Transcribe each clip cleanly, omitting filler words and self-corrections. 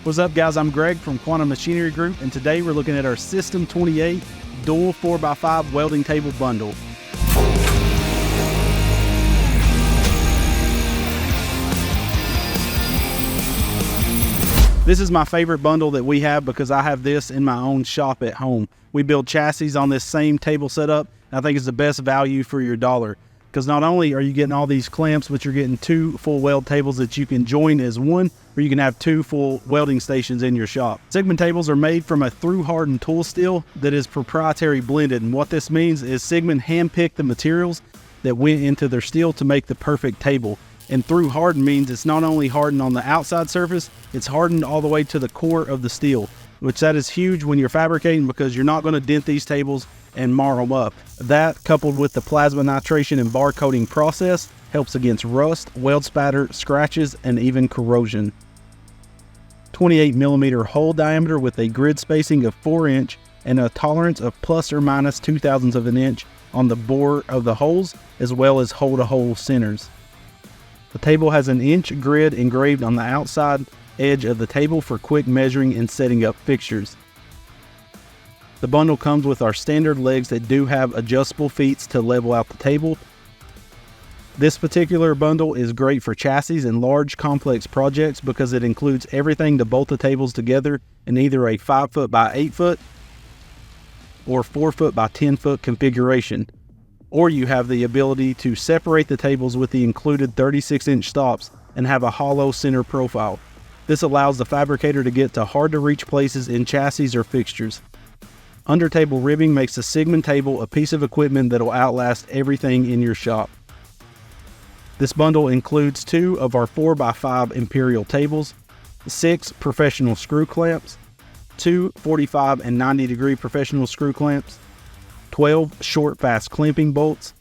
What's up, guys? I'm Greg from Quantum Machinery Group, and today we're looking at our System 28 Dual 4x5 Welding Table Bundle. This is my favorite bundle that we have because I have this in my own shop at home. We build chassis on this same table setup, and I think it's the best value for your dollar. Because not only are you getting all these clamps, but you're getting two full weld tables that you can join as one, or you can have two full welding stations in your shop. Siegmund tables are made from a through-hardened tool steel that is proprietary blended, and what this means is Siegmund handpicked the materials that went into their steel to make the perfect table. And through hardened means it's not only hardened on the outside surface, it's hardened all the way to the core of the steel, which that is huge when you're fabricating because you're not going to dent these tables and mar them up. That, coupled with the plasma nitration and bar coating process, helps against rust, weld spatter, scratches, and even corrosion. 28mm hole diameter with a grid spacing of 4 inch and a tolerance of plus or minus 0.02 of an inch on the bore of the holes, as well as hole-to-hole centers. The table has an inch grid engraved on the outside edge of the table for quick measuring and setting up fixtures. The bundle comes with our standard legs that do have adjustable feet to level out the table. This particular bundle is great for chassis and large complex projects because it includes everything to bolt the tables together in either a 5 foot by 8 foot or 4 foot by 10 foot configuration. Or you have the ability to separate the tables with the included 36-inch stops and have a hollow center profile. This allows the fabricator to get to hard to reach places in chassis or fixtures. Under table ribbing makes the Siegmund table a piece of equipment that will outlast everything in your shop. This bundle includes 2 of our 4x5 imperial tables, 6 professional screw clamps, 2 45 and 90 degree professional screw clamps, 12 short fast clamping bolts,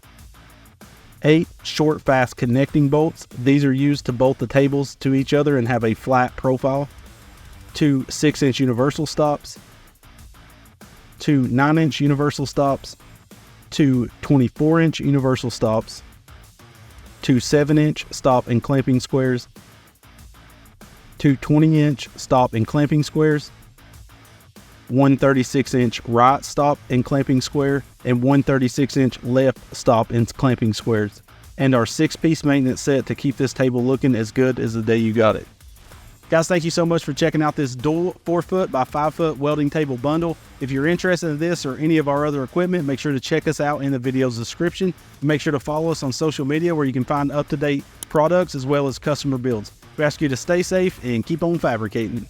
8 short fast connecting bolts. These are used to bolt the tables to each other and have a flat profile, 2 6-inch universal stops, 2 9-inch universal stops, 2 24-inch universal stops, 2 7-inch stop and clamping squares, 2 20-inch stop and clamping squares, 1 36-inch right stop and clamping square, and 1 36-inch left stop and clamping squares, and our 6-piece maintenance set to keep this table looking as good as the day you got it. Guys, thank you so much for checking out this dual 4 foot by 5 foot welding table bundle. If you're interested in this or any of our other equipment, make sure to check us out in the video's description. Make sure to follow us on social media where you can find up-to-date products as well as customer builds. We ask you to stay safe and keep on fabricating.